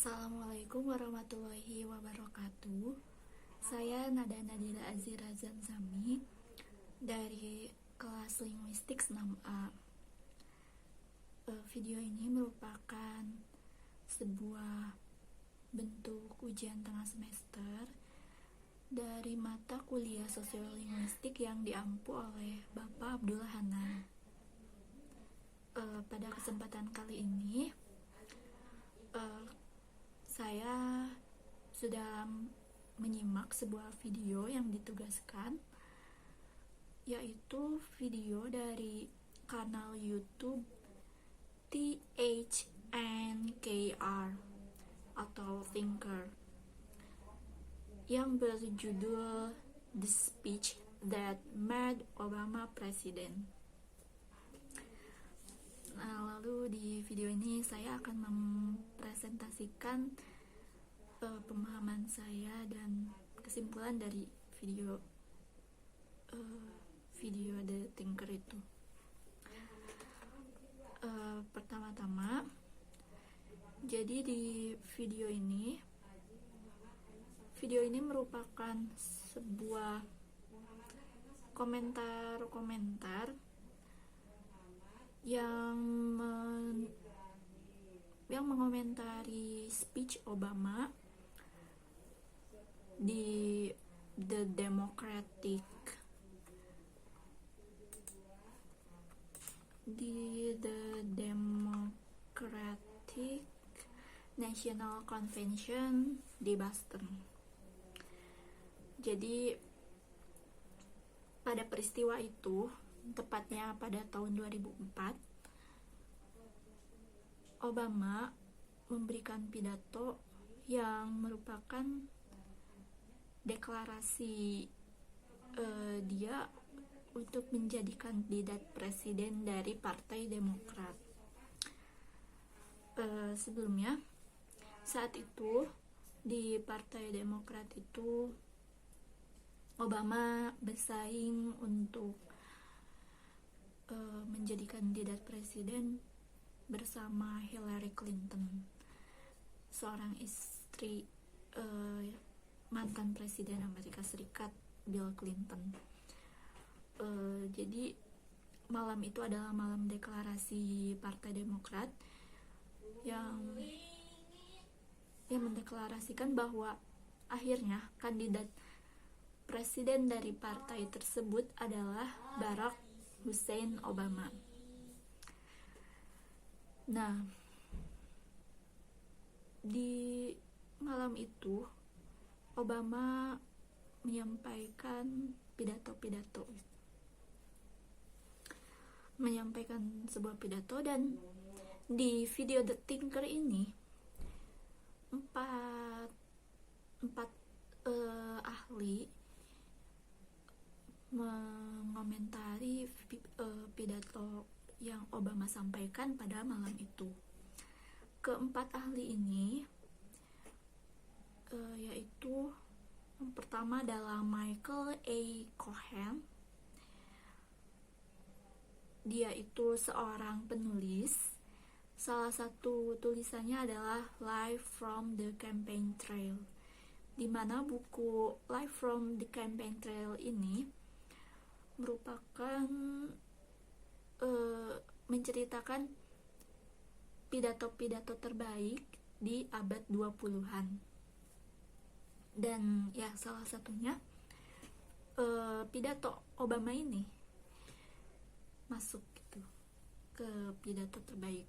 Assalamualaikum warahmatullahi wabarakatuh. Saya Nada Nadira Azira Zamzami dari kelas linguistik 6A. Video ini merupakan sebuah bentuk ujian tengah semester dari mata kuliah sosiolinguistik yang diampu oleh Bapak Abdullah Hanan. Pada kesempatan kali ini saya sudah menyimak sebuah video yang ditugaskan, yaitu video dari kanal YouTube THNKR atau Thinker yang berjudul The Speech That Made Obama President. Nah, lalu di video ini saya akan mempresentasikan pemahaman saya dan kesimpulan dari video The Thinker itu. Pertama-tama, jadi di video ini merupakan sebuah komentar yang mengomentari speech Obama di The Democratic National Convention di Boston. Jadi pada peristiwa itu, tepatnya pada tahun 2004, Obama memberikan pidato yang merupakan deklarasi dia untuk menjadi kandidat presiden dari Partai Demokrat. Sebelumnya, saat itu di Partai Demokrat itu Obama bersaing untuk menjadi kandidat presiden bersama Hillary Clinton, seorang istri mantan presiden Amerika Serikat Bill Clinton. Jadi malam itu adalah malam deklarasi Partai Demokrat yang mendeklarasikan bahwa akhirnya kandidat presiden dari partai tersebut adalah Barack Hussein Obama. Nah, di malam itu Obama menyampaikan sebuah pidato, dan di video The Thinker ini empat ahli mengomentari pidato yang Obama sampaikan pada malam itu. Keempat ahli ini yaitu yang pertama adalah Michael A. Cohen. Dia itu seorang penulis. Salah satu tulisannya adalah Live from the Campaign Trail, di mana buku Live from the Campaign Trail ini merupakan menceritakan pidato-pidato terbaik di abad 20-an. Dan ya, salah satunya pidato Obama ini masuk gitu ke pidato terbaik.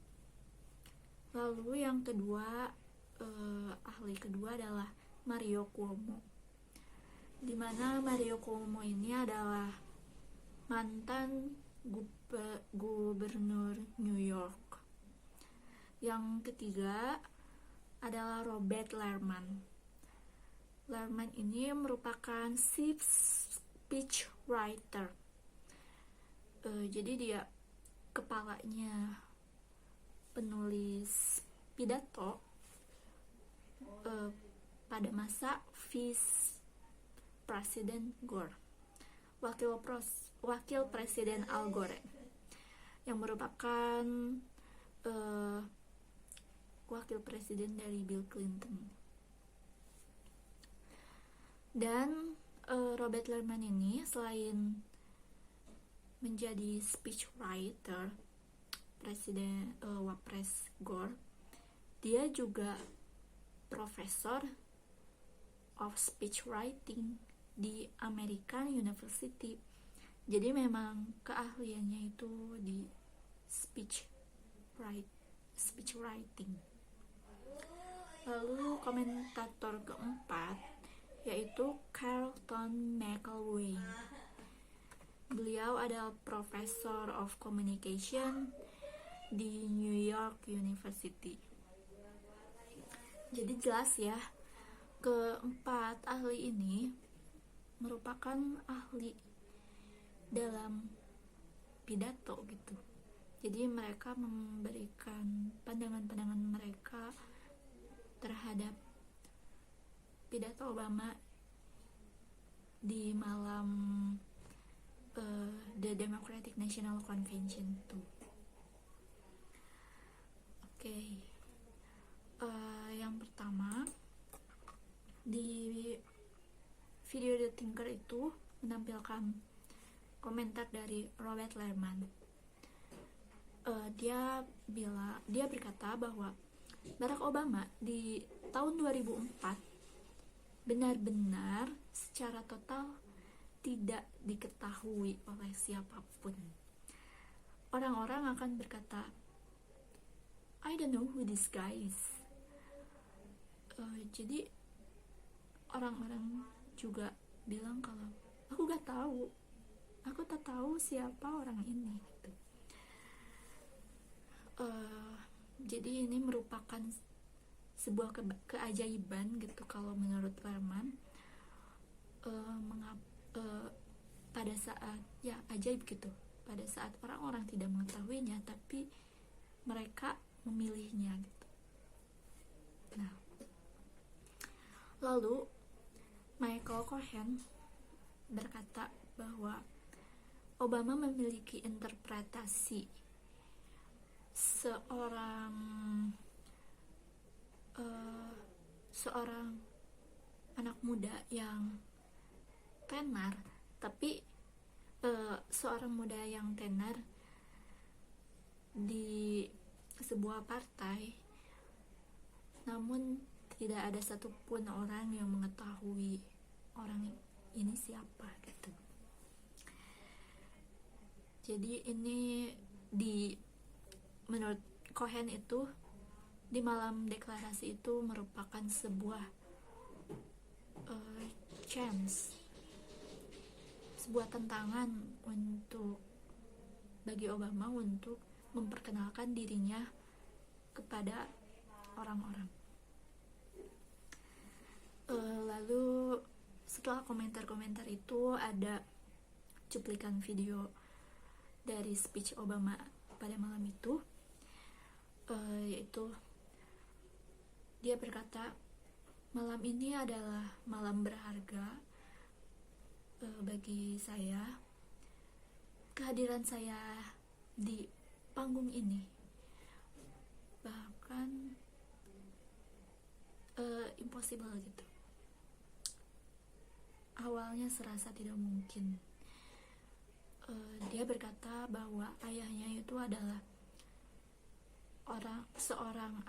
Lalu yang kedua, ahli kedua adalah Mario Cuomo, di mana Mario Cuomo ini adalah mantan gubernur New York. Yang ketiga adalah Robert Lerman. Lerman ini merupakan chief speech writer. Jadi dia kepalanya penulis pidato pada masa Vice President Gore, Wakil Presiden Al Gore, yang merupakan wakil presiden dari Bill Clinton. Dan Robert Lerman ini selain menjadi speechwriter Presiden Wapres Gore, dia juga profesor of speech writing di American University. Jadi memang keahliannya itu di speech writing. Lalu komentator keempat yaitu Carlton McElwain. Beliau adalah professor of communication di New York University. Jadi jelas ya, keempat ahli ini merupakan ahli dalam pidato gitu. Jadi mereka memberikan pandangan-pandangan mereka terhadap pidato Obama di malam The Democratic National Convention tuh. Oke. Yang pertama, di video The Thinker itu menampilkan komentar dari Robert Lerman. Dia berkata bahwa Barack Obama di tahun 2004 benar-benar secara total tidak diketahui oleh siapapun. Orang-orang akan berkata, I don't know who this guy is. Jadi orang-orang juga bilang kalau aku tak tahu siapa orang ini gitu. Jadi ini merupakan sebuah keajaiban gitu kalau menurut Lerman. Pada saat ajaib gitu, pada saat orang-orang tidak mengetahuinya tapi mereka memilihnya gitu. Nah, lalu Michael Cohen berkata bahwa Obama memiliki interpretasi seorang anak muda yang tenar, tapi seorang muda yang tenar di sebuah partai, namun tidak ada satupun orang yang mengetahui orang ini siapa gitu. Jadi ini menurut Cohen itu di malam deklarasi itu merupakan sebuah chance, sebuah tantangan bagi Obama untuk memperkenalkan dirinya kepada orang-orang. Lalu setelah komentar-komentar itu ada cuplikan video dari speech Obama pada malam itu, yaitu dia berkata, malam ini adalah malam berharga bagi saya. Kehadiran saya di panggung ini bahkan impossible gitu. Awalnya serasa tidak mungkin. Dia berkata bahwa ayahnya itu adalah seorang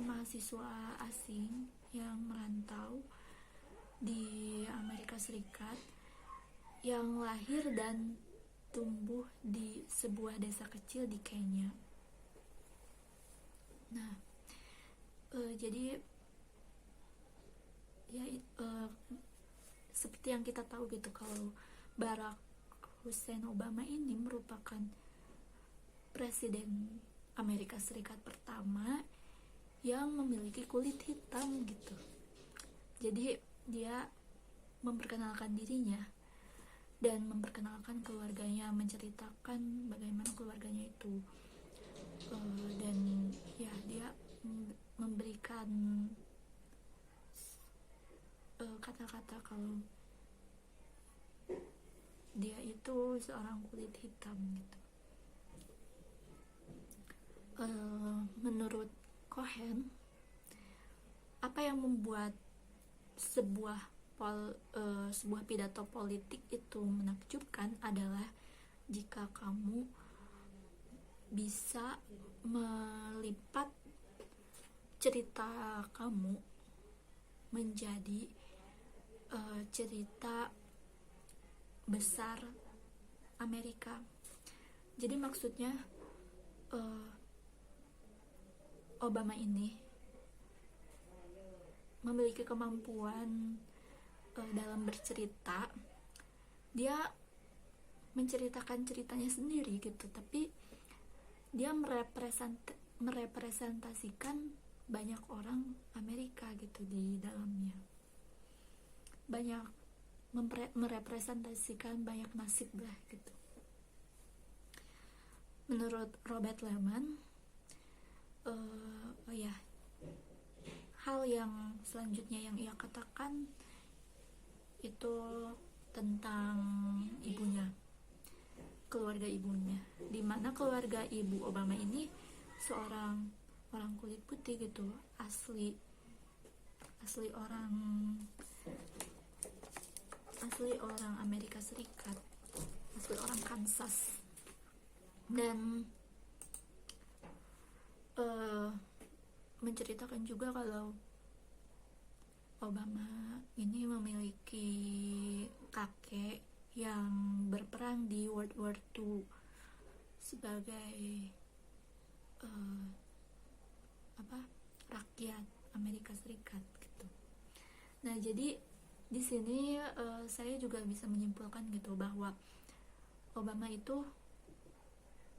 mahasiswa asing yang merantau di Amerika Serikat, yang lahir dan tumbuh di sebuah desa kecil di Kenya. Nah, jadi seperti yang kita tahu gitu, kalau Barack Hussein Obama ini merupakan presiden Amerika Serikat pertama yang memiliki kulit hitam gitu. Jadi dia memperkenalkan dirinya dan memperkenalkan keluarganya, menceritakan bagaimana keluarganya itu, dan ya dia memberikan kata-kata kalau dia itu seorang kulit hitam gitu. Menurut Cohen, apa yang membuat sebuah pidato politik itu menakjubkan adalah jika kamu bisa melipat cerita kamu menjadi cerita besar Amerika. Jadi maksudnya Obama ini memiliki kemampuan dalam bercerita. Dia menceritakan ceritanya sendiri gitu, tapi dia merepresentasikan banyak orang Amerika gitu di dalamnya, banyak merepresentasikan banyak nasib lah gitu. Menurut Robert Lehman, hal yang selanjutnya yang ia katakan itu tentang ibunya, keluarga ibunya, dimana keluarga ibu Obama ini seorang orang kulit putih gitu, asli orang Amerika Serikat, asli orang Kansas. Dan menceritakan juga kalau Obama ini memiliki kakek yang berperang di World War II sebagai rakyat Amerika Serikat gitu. Nah, jadi di sini saya juga bisa menyimpulkan gitu bahwa Obama itu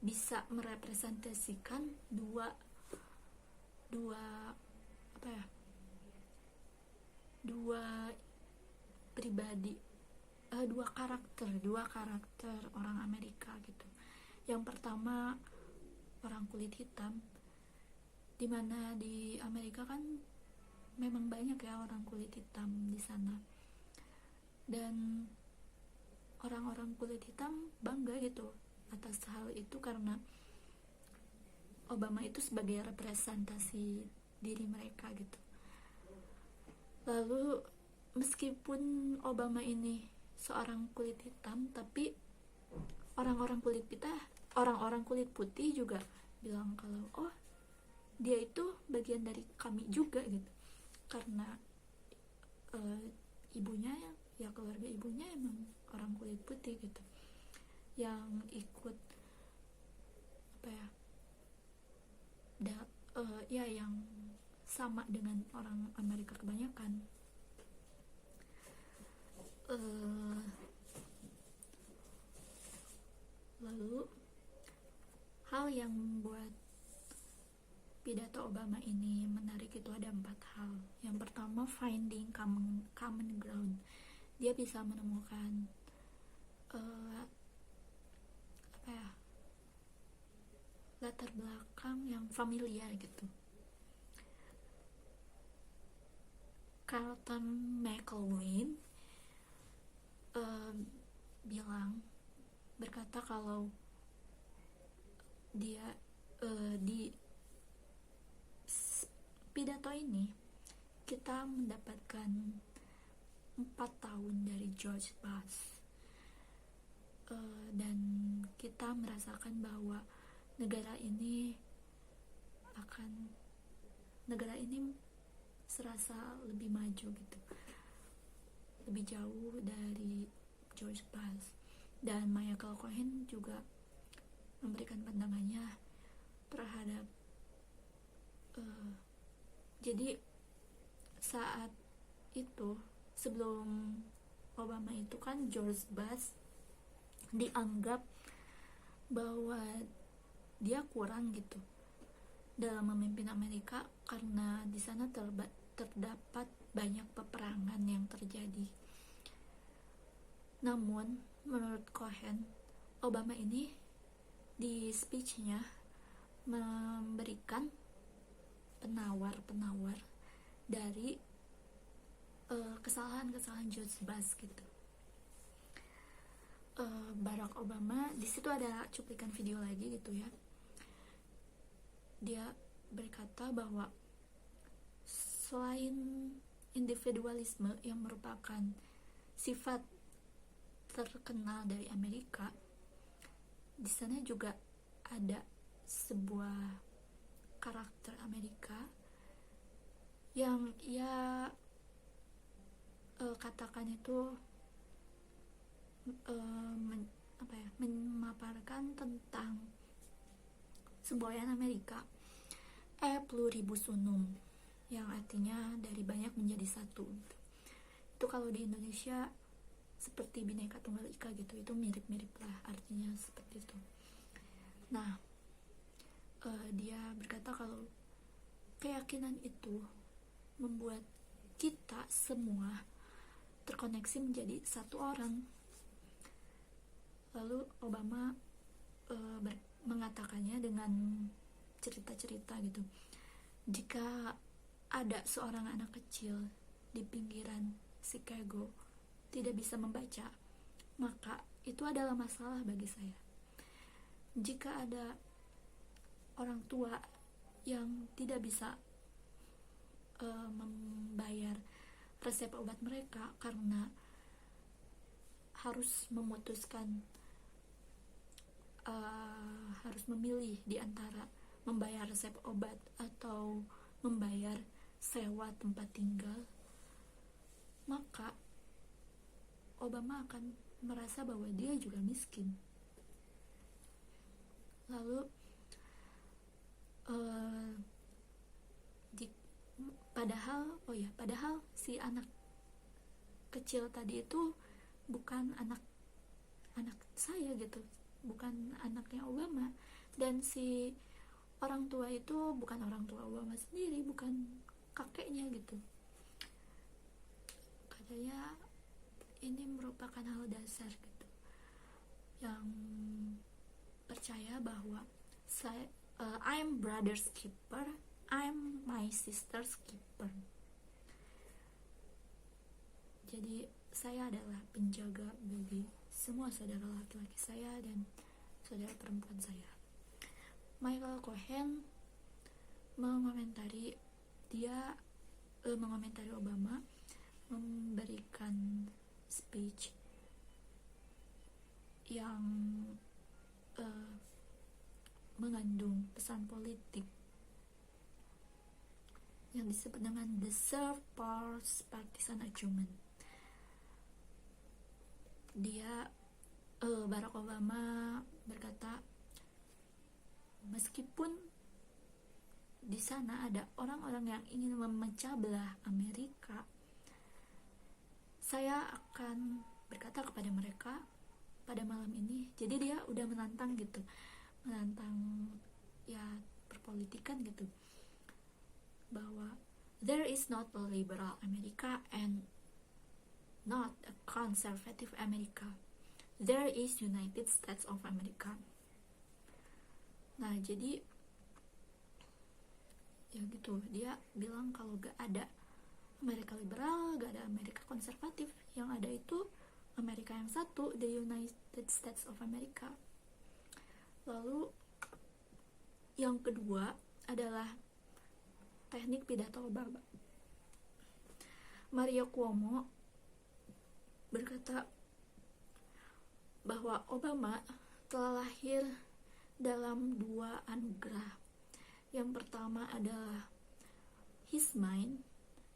bisa merepresentasikan dua pribadi, dua karakter orang Amerika gitu. Yang pertama orang kulit hitam, dimana di Amerika kan memang banyak ya orang kulit hitam di sana, dan orang-orang kulit hitam bangga gitu atas hal itu karena Obama itu sebagai representasi diri mereka gitu. Lalu meskipun Obama ini seorang kulit hitam, tapi orang-orang kulit putih juga bilang kalau dia itu bagian dari kami juga gitu, karena ibunya ya keluarga ibunya emang orang kulit putih gitu, yang ikut yang sama dengan orang Amerika kebanyakan. Lalu hal yang membuat pidato Obama ini menarik itu ada 4 hal. Yang pertama, finding common ground. Dia bisa menemukan latar belakang yang familiar gitu. Carlton McLean berkata kalau dia di pidato ini kita mendapatkan 4 tahun dari George Bush, dan kita merasakan bahwa negara ini serasa lebih maju gitu, lebih jauh dari George Bush. Dan Michael Cohen juga memberikan pandangannya terhadap jadi saat itu sebelum Obama itu kan George Bush dianggap bahwa dia kurang gitu dalam memimpin Amerika karena di sana terdapat banyak peperangan yang terjadi. Namun menurut Cohen, Obama ini di speech-nya memberikan penawar dari kesalahan George Bush gitu. Barack Obama, di situ ada cuplikan video lagi gitu ya. dia berkata bahwa selain individualisme yang merupakan sifat terkenal dari Amerika, di sana juga ada sebuah karakter Amerika yang ia katakan itu memaparkan tentang semboyan Amerika pluribus unum, yang artinya dari banyak menjadi satu. Itu kalau di Indonesia seperti Bhinneka Tunggal Ika gitu, itu mirip-mirip lah artinya seperti itu. Nah, dia berkata kalau keyakinan itu membuat kita semua terkoneksi menjadi satu orang. Lalu Obama mengatakannya dengan cerita-cerita gitu. Jika ada seorang anak kecil di pinggiran Chicago tidak bisa membaca, maka itu adalah masalah bagi saya. Jika ada orang tua yang tidak bisa membayar resep obat mereka karena harus memutuskan, harus memilih di antara membayar resep obat atau membayar sewa tempat tinggal, maka Obama akan merasa bahwa dia juga miskin. Lalu padahal si anak kecil tadi itu bukan anak saya gitu, bukan anaknya Obama, dan si orang tua itu bukan orang tua Obama sendiri, bukan kakeknya gitu. Katanya ini merupakan hal dasar gitu, yang percaya bahwa I'm brother's keeper, I'm my sister's keeper. Jadi saya adalah penjaga bagi semua saudara laki-laki saya dan saudara perempuan saya. Michael Cohen mengomentari Obama memberikan speech yang mengandung pesan politik yang disebut dengan the serve parts partisan argument. Barack Obama berkata, meskipun di sana ada orang-orang yang ingin memecah belah Amerika, saya akan berkata kepada mereka pada malam ini. Jadi dia udah menantang ya perpolitikan gitu, bahwa there is not a liberal America and not a conservative America, there is United States of America. Nah, jadi ya gitu, dia bilang kalau gak ada Amerika liberal, gak ada Amerika konservatif, yang ada itu Amerika yang satu, the United States of America. Lalu yang kedua adalah teknik pidato Obama. Mario Cuomo berkata bahwa Obama telah lahir dalam dua anugerah. Yang pertama adalah his mind,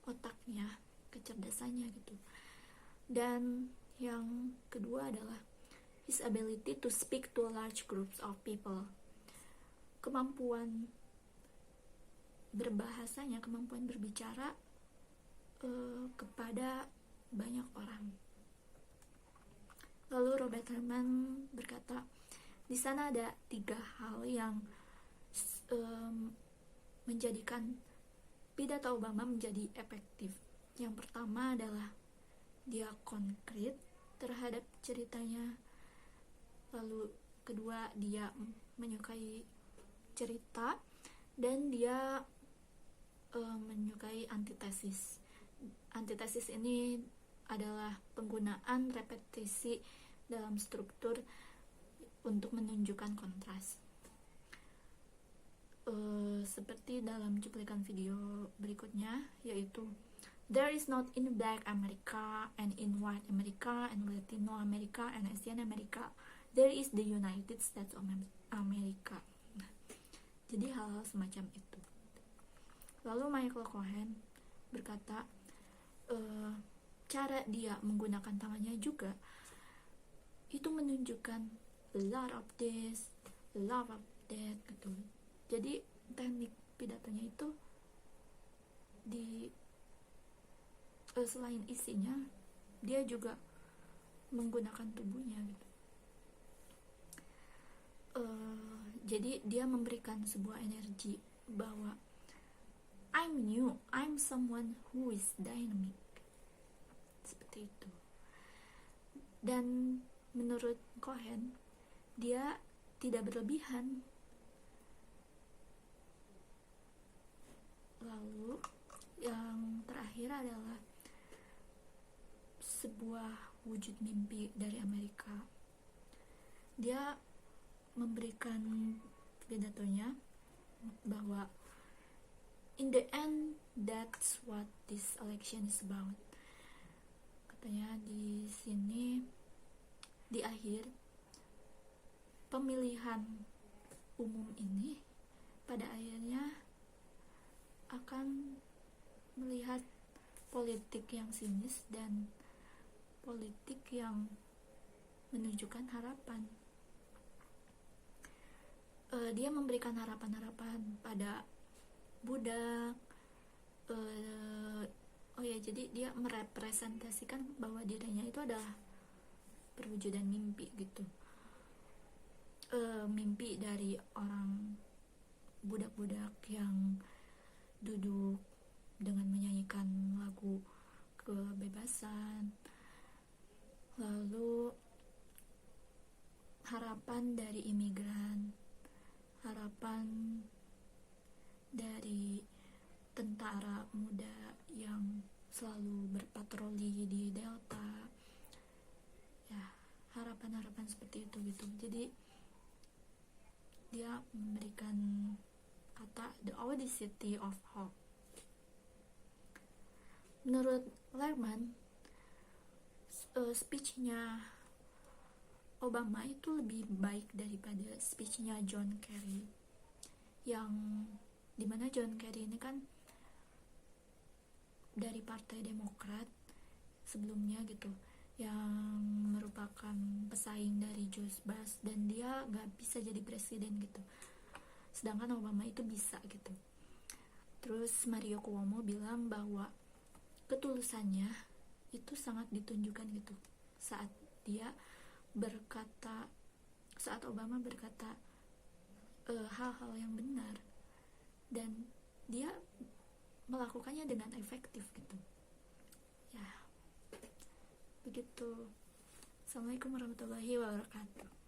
otaknya, kecerdasannya gitu. Dan yang kedua adalah his ability to speak to large groups of people. Kemampuan berbahasanya, kemampuan berbicara kepada banyak orang. Lalu Robert Herman berkata, di sana ada 3 hal yang menjadikan pidato Obama menjadi efektif. Yang pertama adalah dia konkret terhadap ceritanya. Lalu kedua, dia menyukai cerita, dan dia menyukai antitesis. Antitesis ini adalah penggunaan repetisi dalam struktur untuk menunjukkan kontras. seperti dalam cuplikan video berikutnya, yaitu there is not in Black America and in White America and Latino America and Asian America, there is the United States of America. Nah, jadi hal-hal semacam itu. Lalu Michael Cohen berkata, cara dia menggunakan tangannya juga itu menunjukkan a lot of this, a lot of that gitu. Jadi teknik pidatonya itu selain isinya, dia juga menggunakan tubuhnya gitu. Jadi dia memberikan sebuah energi bahwa I'm new, I'm someone who is dynamic, seperti itu. Dan menurut Cohen, dia tidak berlebihan. Lalu yang terakhir adalah sebuah wujud mimpi dari Amerika. Dia memberikan pidatonya bahwa in the end, that's what this election is about. Katanya di sini, di akhir pemilihan umum ini pada akhirnya akan melihat politik yang sinis dan politik yang menunjukkan harapan. Dia memberikan harapan-harapan pada budak. Jadi dia merepresentasikan bahwa dirinya itu adalah perwujudan mimpi gitu. Mimpi dari orang budak-budak yang duduk dengan menyanyikan lagu kebebasan. Lalu harapan dari imigran, harapan dari tentara muda yang selalu berpatroli di Delta, ya, harapan-harapan seperti itu gitu. Jadi dia memberikan kata the audacity of hope. Menurut Lerman, speech-nya Obama itu lebih baik daripada speech-nya John Kerry, yang dimana John Kerry ini kan dari Partai Demokrat sebelumnya gitu, yang merupakan pesaing dari George Bush, dan dia gak bisa jadi presiden gitu, sedangkan Obama itu bisa gitu. Terus Mario Cuomo bilang bahwa ketulusannya itu sangat ditunjukkan gitu saat Obama berkata hal-hal yang benar, dan dia melakukannya dengan efektif gitu. Ya, begitu. Assalamualaikum warahmatullahi wabarakatuh.